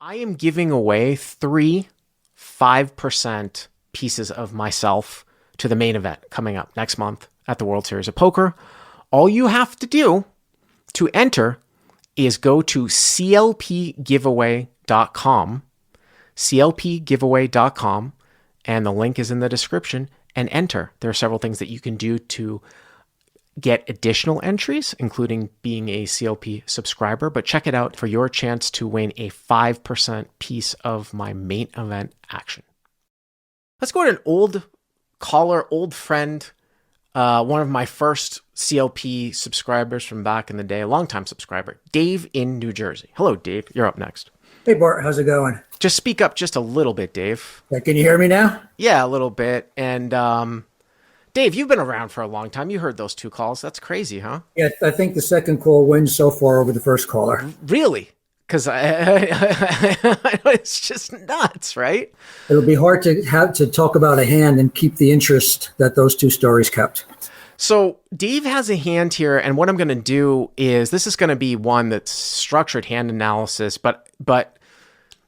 I am giving away three 5% pieces of myself to the main event coming up next month at the World Series of Poker. All you have to do to enter is go to clpgiveaway.com, clpgiveaway.com, and the link is in the description, and enter. There are several things that you can do to get additional entries, including being a CLP subscriber, but check it out for your chance to win a 5% piece of my main event action. Let's go to an old caller, old friend, one of my first CLP subscribers from back in the day, a longtime subscriber, Dave in New Jersey. Hello, Dave. You're up next. Hey, Bart. How's it going? Just speak up just a little bit, Dave. Yeah, can you hear me now? Yeah, a little bit. And Dave, you've been around for a long time. You heard those two calls. That's crazy, huh? Yeah, I think the second call wins so far over the first caller. Really? Because it's just nuts, right? It'll be hard to have to talk about a hand and keep the interest that those two stories kept. So Dave has a hand here, and what I'm going to do is this is going to be one that's structured hand analysis, but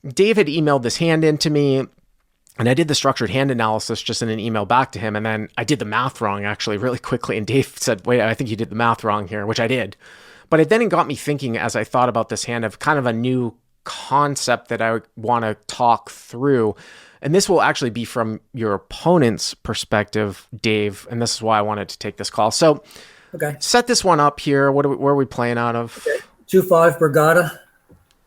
Dave had emailed this hand in to me, and I did the structured hand analysis just in an email back to him, and then I did the math wrong actually really quickly, and Dave said, wait, I think you did the math wrong here, which I did. But it then got me thinking as I thought about this hand of kind of a new concept that I want to talk through. And this will actually be from your opponent's perspective, Dave, and this is why I wanted to take this call. So Okay. set this one up here. Where are we playing out of? Okay. 2-5 Borgata.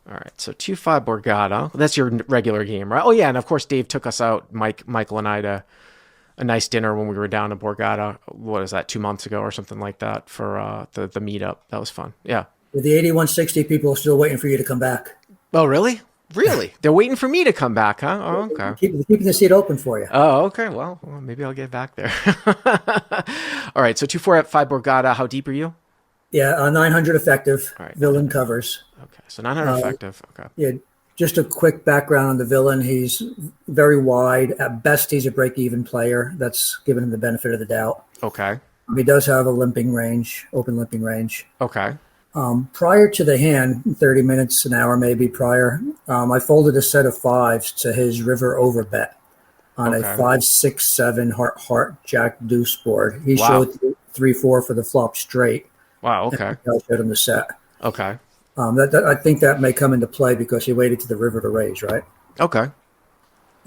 All right, so 2-5 Borgata. That's your regular game, right? Oh, yeah, and of course, Dave took us out, Michael and I, to a nice dinner when we were down in Borgata. What is that, 2 months ago or something like that for the meetup. That was fun. Yeah. The 8160 people are still waiting for you to come back. Oh, really? Really? They're waiting for me to come back, huh? Oh, okay. Keeping the seat open for you. Oh, okay. Well, maybe I'll get back there. All right, so 2-4 at 5 Borgata. How deep are you? Yeah, 900 effective. All right, Villain covers. Okay, so 900 effective. Okay. Yeah, just a quick background on the villain. He's very wide. At best, he's a break-even player. That's given him the benefit of the doubt. Okay. He does have a limping range, open limping range. Okay. Prior to the hand, 30 minutes, an hour maybe prior, I folded a set of fives to his river over bet on a 5, 6, 7 heart jack deuce board. He showed 3-4 for the flop straight. Wow. Okay. I showed him the set. Okay. I think that may come into play because he waited to the river to raise, right? Okay.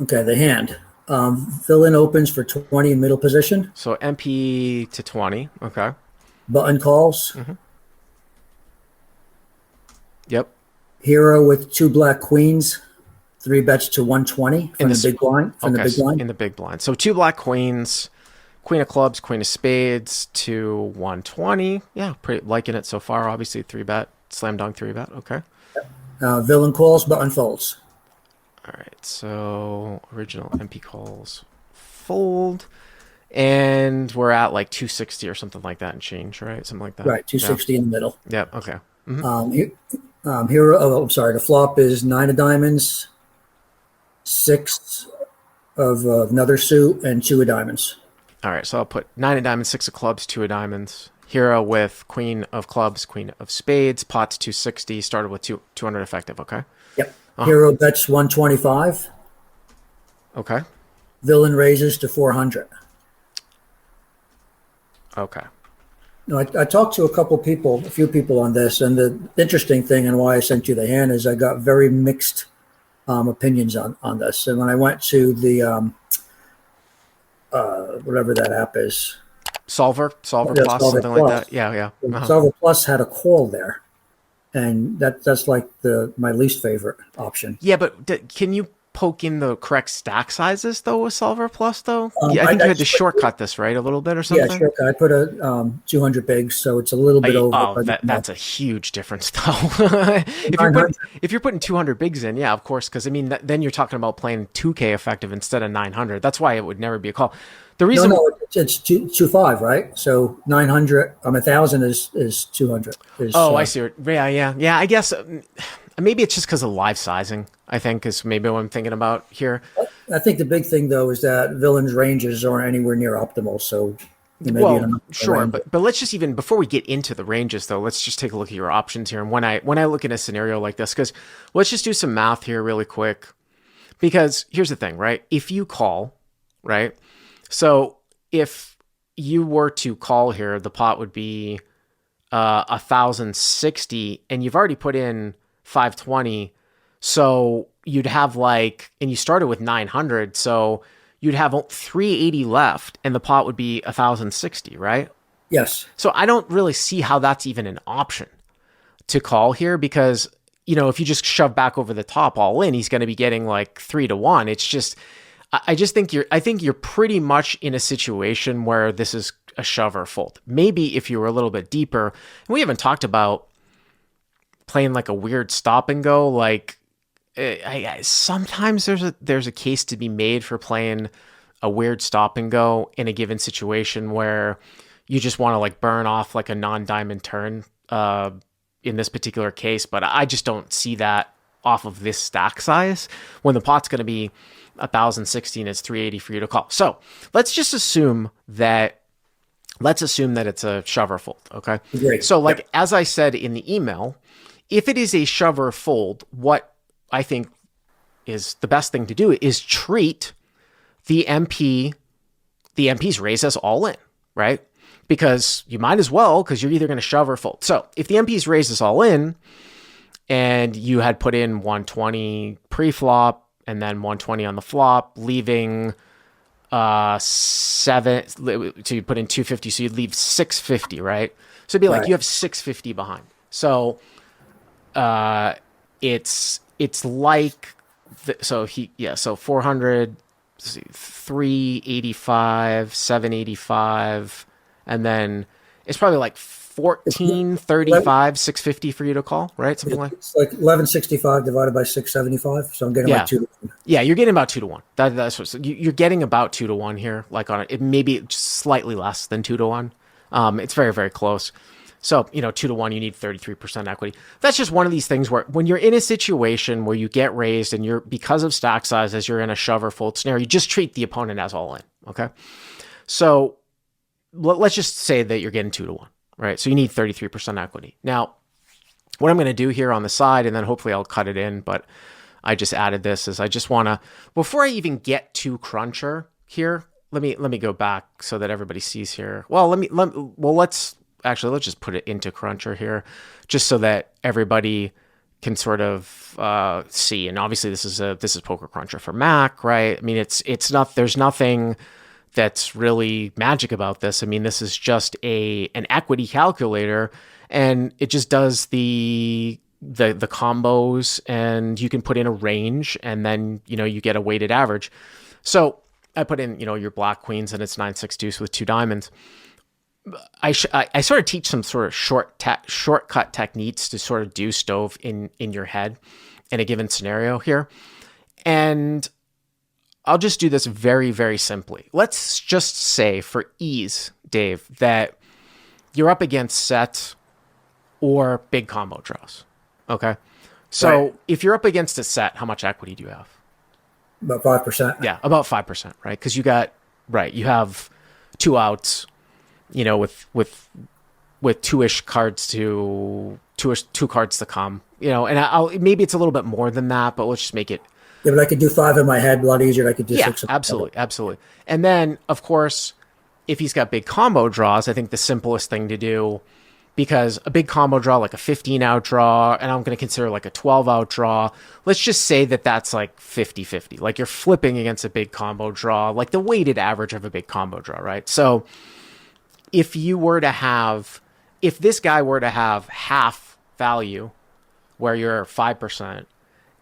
Okay, the hand. Villain opens for 20 in middle position. So MP to 20. Okay. Button calls. Mm-hmm. Yep. Hero with 2 black queens. 3 bets to 120 from the big blind. In the big blind. So 2 black queens, queen of clubs, queen of spades to 120. Yeah, pretty liking it so far. Obviously 3-bet, slam dunk 3-bet. Okay. Villain calls, button folds. All right. So original MP calls, fold, and we're at like 260 or something like that and change, right? Something like that. Right, 260 in the middle. Yep. Okay. Mm-hmm. Hero. Oh, I'm sorry. The flop is 9 of diamonds, 6 of another suit, and 2 of diamonds. All right, so I'll put 9 of diamonds, 6 of clubs, 2 of diamonds. Hero with queen of clubs, queen of spades, pots 260, started with 200 effective, okay? Yep. Hero bets 125. Okay. Villain raises to 400. Okay. No, I talked to a few people on this, and the interesting thing and why I sent you the hand is I got very mixed opinions on this. And when I went to the whatever that app is, Solver Plus, Solver something Plus. like that. Yeah. Solver Plus had a call there, and that's like my least favorite option. Yeah, but can you poke in the correct stack sizes though with Solver Plus though? Yeah, I think you had to shortcut this, right, a little bit or something. Yeah, shortcut. I put a 200 bigs, so it's a little bit over. Oh, that's a huge difference though. if you're putting 200 bigs in, yeah, of course, because I mean then you're talking about playing 2K effective instead of 900. That's why it would never be a call. The reason it's 2.5, right? So 900, 1,000 is 200. I see. Yeah. I guess maybe it's just because of live sizing. I think is maybe what I'm thinking about here. I think the big thing though is that villain's ranges aren't anywhere near optimal. So maybe in Well, a sure, range. but let's just even before we get into the ranges though, let's just take a look at your options here. And when I look at a scenario like this, because let's just do some math here really quick. Because here's the thing, right? If you call, right? So if you were to call here, the pot would be 1,060, and you've already put in 520. So you'd have like, and you started with 900, so you'd have 380 left, and the pot would be 1,060, right? Yes. So I don't really see how that's even an option to call here because, if you just shove back over the top all in, he's going to be getting like 3-1. It's just, I just think I think you're pretty much in a situation where this is a shove or fold. Maybe if you were a little bit deeper, and we haven't talked about playing like a weird stop and go, like sometimes there's a case to be made for playing a weird stop and go in a given situation where you just want to like burn off like a non-diamond turn in this particular case, but I just don't see that off of this stack size when the pot's going to be 1,060 and it's 380 for you to call. So let's just assume that it's a shove or fold. Okay. Great. So like, as I said in the email, if it is a shove or fold, what I think is the best thing to do is treat the MP's raise us all in, right? Because you might as well, because you're either going to shove or fold. So if the MP's raise us all in and you had put in 120 pre-flop and then 120 on the flop, leaving 7, so you put in 250, so you'd leave 650, right? So it'd be like you have 650 behind. So it's like, so 400, 385, 785, and then it's probably like 1435, 650 for you to call, right? Something like it's like 1165 divided by 675. So I'm getting like 2 to 1. Yeah, you're getting about 2-1. That's what you're getting about 2-1 here. Like on it, maybe just slightly less than 2-1. It's very, very close. So, 2-1, you need 33% equity. That's just one of these things where when you're in a situation where you get raised and because of stack sizes, you're in a shove or fold scenario, you just treat the opponent as all in. Okay. So let's just say that you're getting 2-1, right? So you need 33% equity. Now, what I'm going to do here on the side, and then hopefully I'll cut it in, but I just added this, is I just want to, before I even get to Cruncher here, let me go back so that everybody sees here. Well, let's just put it into Cruncher here, just so that everybody can sort of see. And obviously this is Poker Cruncher for Mac, right? I mean, there's nothing that's really magic about this. I mean, this is just an equity calculator, and it just does the combos, and you can put in a range, and then you get a weighted average. So I put in your black queens, and it's 9-6 deuce with 2 diamonds. I sort of teach some sort of shortcut techniques to sort of do stove in your head in a given scenario here. And I'll just do this very, very simply. Let's just say for ease, Dave, that you're up against set or big combo draws. Okay. So if you're up against a set, how much equity do you have? About 5%. Yeah, about 5%, right? Because you have 2 outs, with 2-ish cards two cards to come, and maybe it's a little bit more than that, but let's just make it. Yeah, but I could do 5 in my head a lot easier. I could do 6. Absolutely. And then, of course, if he's got big combo draws, I think the simplest thing to do, because a big combo draw, like a 15-out draw, and I'm going to consider like a 12-out draw, let's just say that that's like 50-50. Like you're flipping against a big combo draw, like the weighted average of a big combo draw, right? So if this guy were to have half value where you're 5%,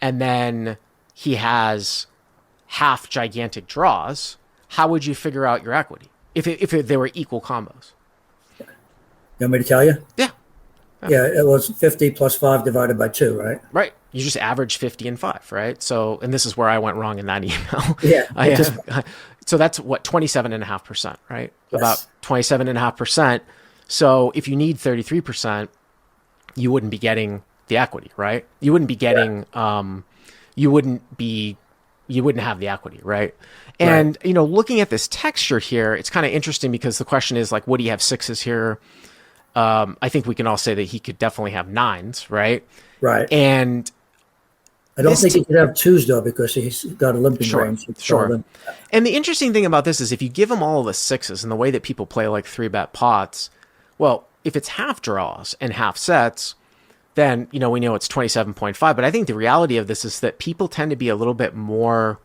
and then he has half gigantic draws, how would you figure out your equity if they were equal combos? You want me to tell you? Yeah. Yeah, it was 50 plus 5 divided by 2, right? Right. You just average 50 and 5, right? So, and this is where I went wrong in that email. Yeah. So that's what, 27.5%, right? Yes. About 27.5%. So if you need 33%, you wouldn't be getting the equity, right? You wouldn't be getting, you wouldn't be you wouldn't have the equity, right? Right. And, looking at this texture here, it's kind of interesting because the question is like, would he have sixes here? I think we can all say that he could definitely have nines, right? Right. And I don't think he could have twos though because he's got a limping sure, range. sure. And the interesting thing about this is if you give him all of the sixes and the way that people play like 3-bet pots, well, if it's half draws and half sets, then, we know it's 27.5. But I think the reality of this is that people tend to be a little bit more,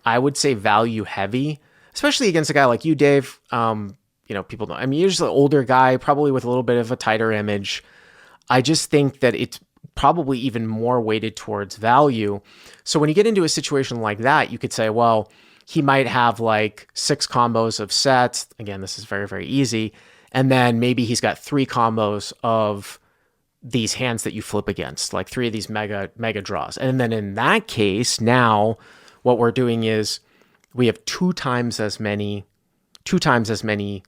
I would say, value heavy, especially against a guy like you, Dave. People don't, I mean, you're just an older guy, probably with a little bit of a tighter image. I just think that it's probably even more weighted towards value. So when you get into a situation like that, you could say, well, he might have like 6 combos of sets. Again, this is very, very easy. And then maybe he's got 3 combos of these hands that you flip against, like 3 of these mega draws. And then in that case, now what we're doing is we have 2 times as many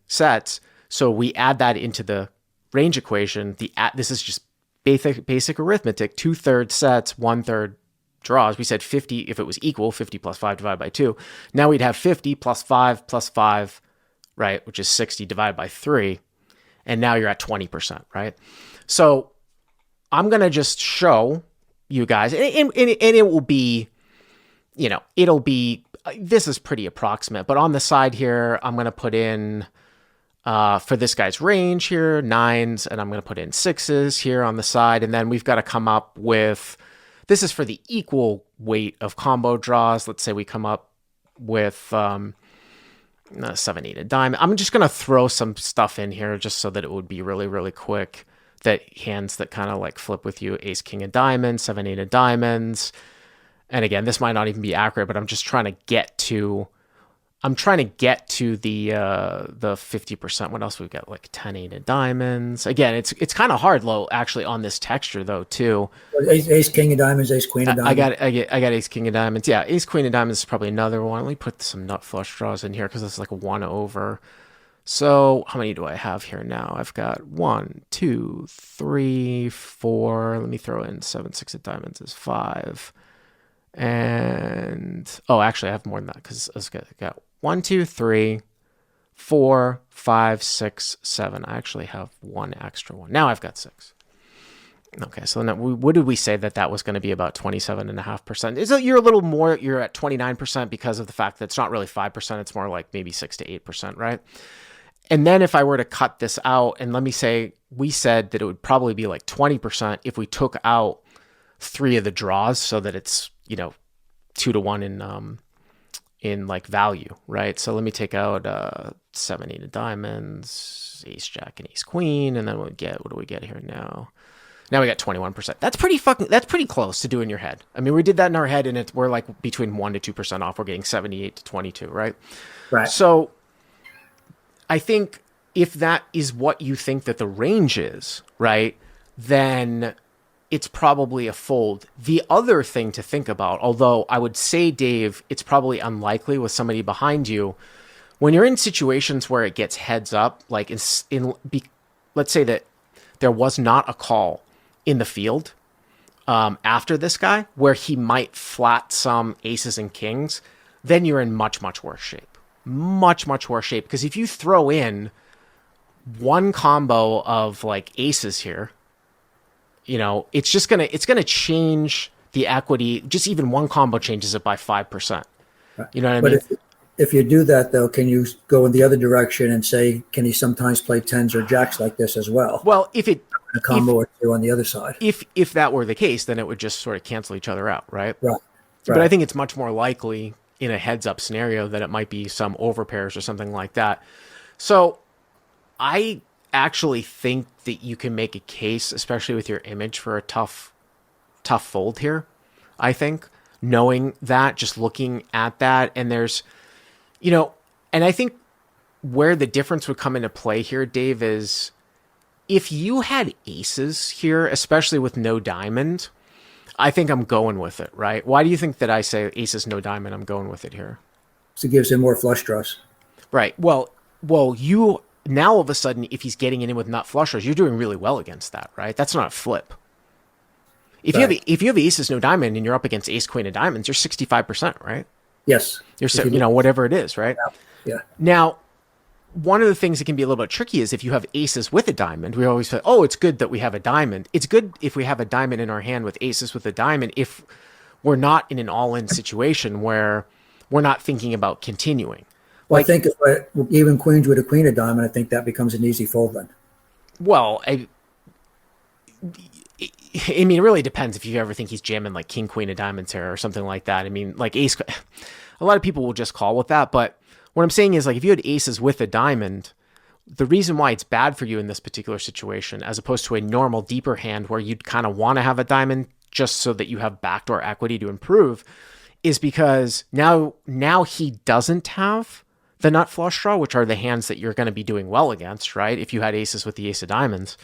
sets. So we add that into the range equation. This is just basic arithmetic. 2/3 sets, 1/3 draws. We said 50 if it was equal, 50 plus 5 divided by 2. Now we'd have 50 plus 5, right, which is 60 divided by 3. And now you're at 20%, right? So I'm going to just show you guys, and it will be, this is pretty approximate, but on the side here, I'm going to put in, for this guy's range here, 9s, and I'm going to put in 6s here on the side. And then we've got to come up with, this is for the equal weight of combo draws. Let's say we come up with 7, 8 of diamond. I'm just going to throw some stuff in here just so that it would be really, really quick. That hands that kind of like flip with you, ace, king of diamonds, 7, 8 of diamonds. And again, this might not even be accurate, but I'm just trying to get to the 50%. What else we've got? Like 10, 8 of diamonds. Again, it's kind of hard, low actually on this texture though too. Ace, king of diamonds, ace, queen of diamonds. I got ace, king of diamonds. Yeah, ace, queen of diamonds is probably another one. Let me put some nut flush draws in here because it's like a 1 over. So how many do I have here now? I've got 1, 2, 3, 4. Let me throw in 7, 6 of diamonds is 5. And actually I have more than that because I got 1, 2, 3, 4, 5, 6, 7. I actually have one extra one. Now I've got 6. Okay, so now what did we say that was going to be about 27.5%? You're a little more, you're at 29% because of the fact that it's not really 5%, it's more like maybe 6 to 8%, right? And then if I were to cut this out, and let me say, we said that it would probably be like 20% if we took out 3 of the draws so that it's, 2 to 1 in like value, right? So let me take out 7, 8 of diamonds, ace, jack, and ace, queen, and then what do we get here now? Now we got 21%. That's pretty close to do in your head. I mean, we did that in our head, and we're like between 1 to 2% off. We're getting 78 to 22, right? Right. So I think if that is what you think that the range is, right, then it's probably a fold. The other thing to think about, although I would say, Dave, it's probably unlikely with somebody behind you, when you're in situations where it gets heads up, like let's say that there was not a call in the field after this guy, where he might flat some aces and kings, then you're in much, much worse shape. Much, much worse shape. Because if you throw in one combo of like aces here, it's gonna change the equity. Just even one combo changes it by 5%. You know what I mean? If you do that though, can you go in the other direction and say, can he sometimes play 10s or jacks like this as well? Well, if it a combo or 2 on the other side. If that were the case, then it would just sort of cancel each other out, right? Right. But I think it's much more likely in a heads-up scenario that it might be some overpairs or something like that. So I actually think that you can make a case, especially with your image, for a tough fold here, I think, knowing that, just looking at that. And there's, and I think where the difference would come into play here, Dave, is if you had aces here, especially with no diamond, I think I'm going with it, right? Why do you think that I say aces, no diamond? I'm going with it here. So it gives him more flush draws. Right. Well, you now all of a sudden, if he's getting in with nut flush draws, you're doing really well against that, right? That's not a flip. Right. if you have aces no diamond and you're up against ace queen of diamonds, you're 65%, right? Yes. You're If you whatever it is, right? yeah. Now, one of the things that can be a little bit tricky is if you have aces with a diamond, we always say, oh, it's good that we have a diamond. It's good if we have a diamond in our hand with aces with a diamond if we're not in an all-in situation where we're not thinking about continuing. Well, I Like, think even queens with a queen of diamond, I think that becomes an easy fold then. well, I mean, it really depends if you ever think he's jamming like king, queen of diamonds here or something like that. I mean, like ace, a lot of people will just call with that. But what I'm saying is, like, if you had aces with a diamond, the reason why it's bad for you in this particular situation, as opposed to a normal deeper hand where you'd kind of want to have a diamond just so that you have backdoor equity to improve, is because now he doesn't have the nut flush draw, which are the hands that you're going to be doing well against, right? If you had aces with the ace of diamonds.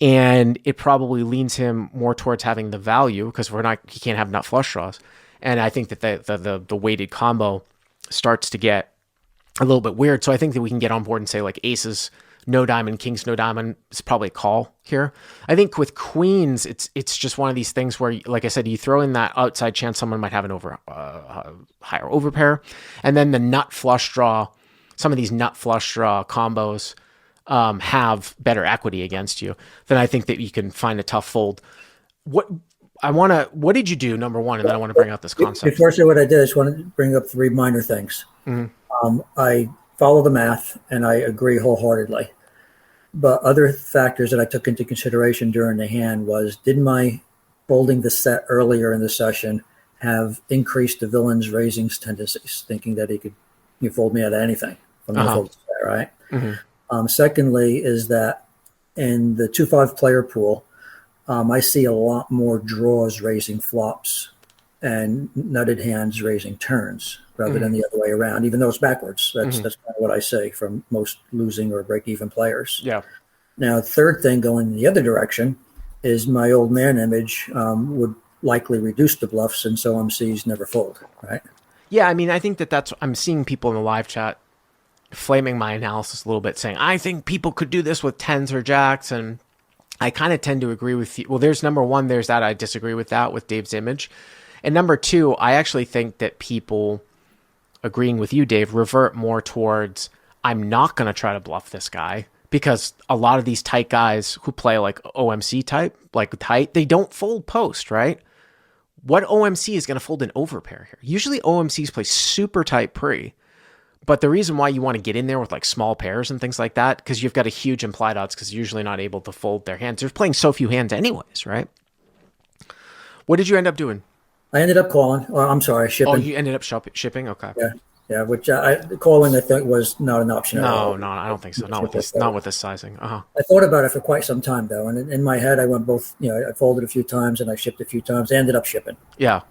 And it probably leans him more towards having the value because he can't have nut flush draws. And I think that the weighted combo starts to get a little bit weird. So I think that we can get on board and say like aces, no diamond, kings, no diamond is probably a call here. I think with queens, it's just one of these things where, like I said, you throw in that outside chance someone might have an higher overpair, and then the nut flush draw. Some of these nut flush draw combos have better equity against you. Then I think that you can find a tough fold. What did you do, number one, and then I want to bring out this concept. Before I say what I did, I just want to bring up 3 minor things. I follow the math and I agree wholeheartedly. But other factors that I took into consideration during the hand was, did my folding the set earlier in the session have increased the villain's raising tendencies, thinking that he could fold me out of anything from the fold set, right? Secondly, is that in the 2-5 player pool, I see a lot more draws raising flops and nutted hands raising turns rather than the other way around, even though it's backwards. That's kind of what I say from most losing or break-even players. Yeah. Now, third thing going in the other direction is my old man image would likely reduce the bluffs, and so MCs never fold, right? Yeah, I mean, I think I'm seeing people in the live chat flaming my analysis a little bit, saying, I think people could do this with tens or jacks, and I kind of tend to agree with you. Well, there's number one, there's that. I disagree with that with Dave's image. And number two, I actually think that people agreeing with you, Dave, revert more towards, I'm not going to try to bluff this guy, because a lot of these tight guys who play like OMC type, like tight, they don't fold post, right? What OMC is going to fold an overpair here? Usually OMCs play super tight pre, but the reason why you want to get in there with like small pairs and things like that, because you've got a huge implied odds because you're usually not able to fold their hands. They're playing so few hands anyways, right? What did you end up doing? I ended up calling. I'm sorry, shipping. Oh, you ended up shipping? Okay. Yeah, which calling I think was not an option. No, I don't think so. Not with this sizing. I thought about it for quite some time though, and in my head I went both. I folded a few times and I shipped a few times. I ended up shipping. Yeah.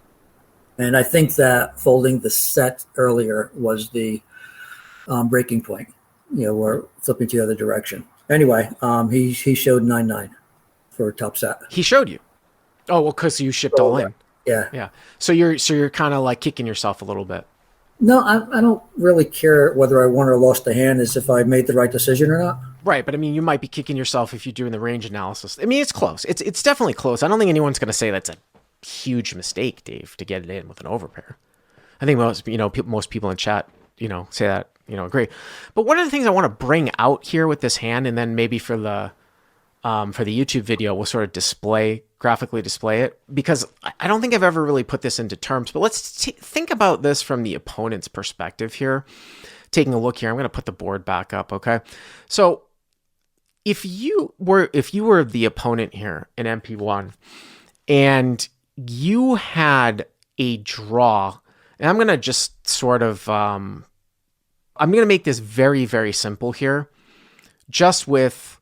And I think that folding the set earlier was the breaking point. We're flipping to the other direction. Anyway, he showed 9-9 for top set. He showed you. Oh well, because you shipped all in. Yeah. So you're kind of like kicking yourself a little bit. No, I don't really care whether I won or lost the hand, as if I made the right decision or not. Right, but I mean, you might be kicking yourself if you're doing the range analysis. I mean, it's close. It's definitely close. I don't think anyone's going to say that's a huge mistake, Dave, to get it in with an overpair. I think most people in chat, say that, agree. But one of the things I want to bring out here with this hand, and then maybe for the YouTube video, we'll sort of graphically display it, because I don't think I've ever really put this into terms, but let's think about this from the opponent's perspective here. Taking a look here, I'm going to put the board back up. Okay. So if you were the opponent here in MP1 and you had a draw, and I'm going to just sort of, I'm going to make this very, very simple here, just with,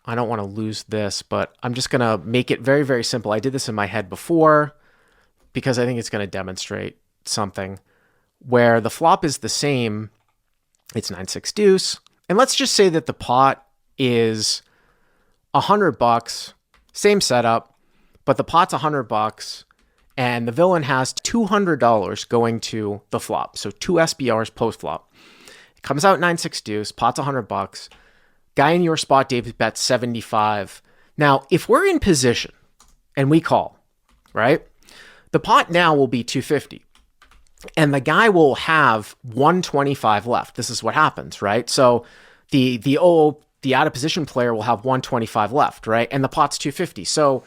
I don't want to lose this, but I'm just going to make it very, very simple. I did this in my head before because I think it's going to demonstrate something where the flop is the same. It's 9-6 deuce. And let's just say that the pot is $100, same setup, but the pot's $100 and the villain has $200 going to the flop. So 2 SBRs post flop. It comes out 9-6 deuce, pot's $100. Guy in your spot, David, bets 75. Now, if we're in position and we call, right? The pot now will be 250. And the guy will have 125 left. This is what happens, right? So the out of position player will have 125 left, right? And the pot's 250. So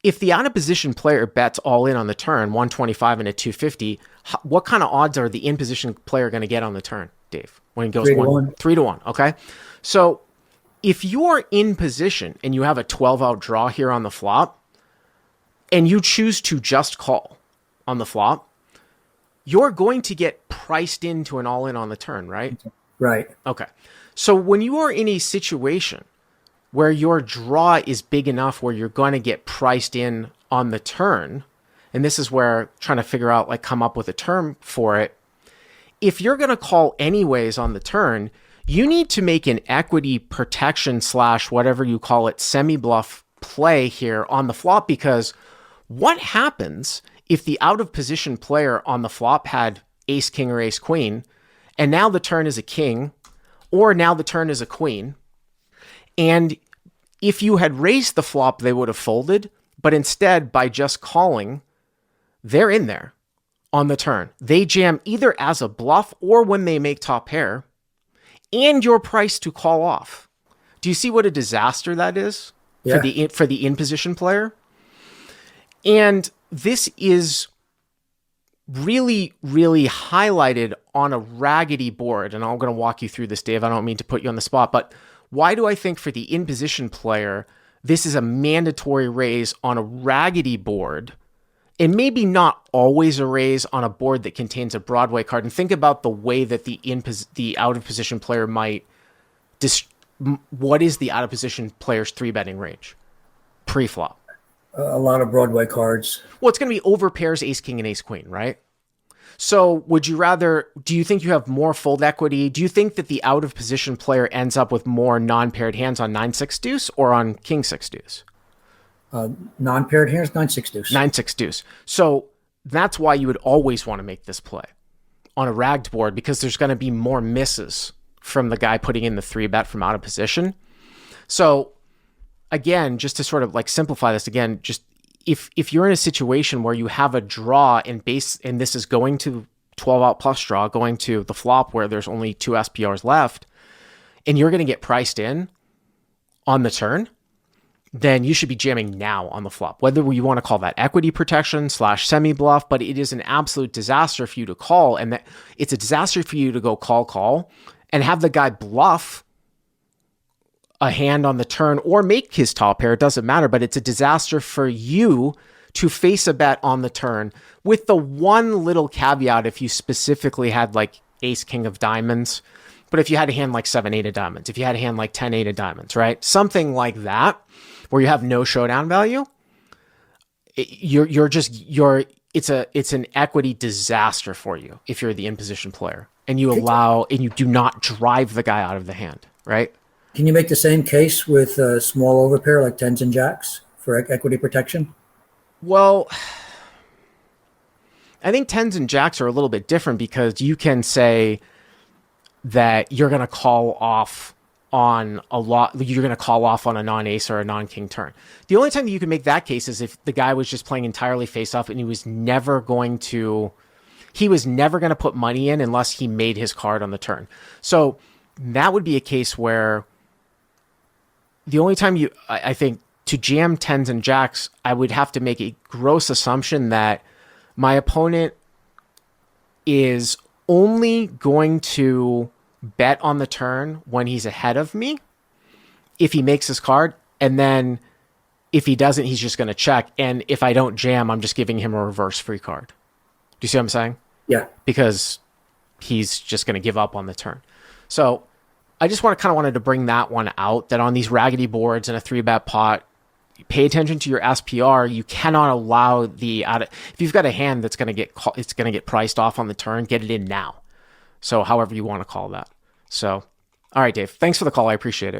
if the out of position player bets all in on the turn, 125 and a 250, what kind of odds are the in position player going to get on the turn, Dave? When he goes 3 to 1, okay? So if you're in position and you have a 12-out draw here on the flop, and you choose to just call on the flop, you're going to get priced into an all-in on the turn, right? Right. Okay. So when you are in a situation where your draw is big enough where you're going to get priced in on the turn, and this is where trying to figure out, like, come up with a term for it, if you're going to call anyways on the turn, you need to make an equity protection / whatever you call it, semi-bluff play here on the flop, because what happens if the out of position player on the flop had ace, king, or ace, queen, and now the turn is a king, or now the turn is a queen, and if you had raised the flop, they would have folded, but instead, by just calling, they're in there on the turn. They jam either as a bluff or when they make top pair, and you're priced to call off. Do you see what a disaster that is for the in position player? And this is really, really highlighted on a raggedy board. And I'm going to walk you through this, Dave. I don't mean to put you on the spot, but why do I think for the in position player, this is a mandatory raise on a raggedy board, and maybe not always a raise on a board that contains a Broadway card? And think about the way that the out of position player might what is the out of position player's 3-betting range pre-flop? A lot of Broadway cards. Well, it's going to be over pairs, ace, king, and ace, queen, right? So do you think you have more fold equity? Do you think that the out of position player ends up with more non-paired hands on 9-6 deuce or on king 6 deuce? Non-paired hands, 9-6 deuce. 9-6 deuce. So that's why you would always want to make this play on a ragged board, because there's going to be more misses from the guy putting in the 3-bet from out of position. So again, just to sort of like simplify this again, just if you're in a situation where you have a draw and this is going to 12-out plus draw, going to the flop where there's only 2 SPRs left, and you're going to get priced in on the turn, then you should be jamming now on the flop. Whether you want to call that equity protection / semi-bluff, but it is an absolute disaster for you to call, and that it's a disaster for you to go call, and have the guy bluff a hand on the turn or make his top pair. It doesn't matter, but it's a disaster for you to face a bet on the turn, with the one little caveat if you specifically had like ace, king of diamonds. But if you had a hand like 7-8 of diamonds, if you had a hand like 10-8 of diamonds, right? Something like that, where you have no showdown value, it's an equity disaster for you if you're the in position player and you do not drive the guy out of the hand, right? Can you make the same case with a small overpair like 10s and jacks for equity protection? Well, I think 10s and jacks are a little bit different, because you can say that you're going to call off on a non-ace or a non-king turn. The only time that you can make that case is if the guy was just playing entirely face off and he was never going to put money in unless he made his card on the turn. So that would be a case where the only time I think to jam 10s and jacks, I would have to make a gross assumption that my opponent is only going to bet on the turn when he's ahead of me if he makes his card, and then if he doesn't, he's just going to check, and if I don't jam, I'm just giving him a reverse free card. Do you see what I'm saying? Yeah. Because he's just going to give up on the turn. So I just wanted to bring that one out, that on these raggedy boards and a 3-bet pot, pay attention to your SPR. You cannot allow if you've got a hand that's going to get priced off on the turn, get it in now. So however you want to call that. So, all right, Dave, thanks for the call. I appreciate it.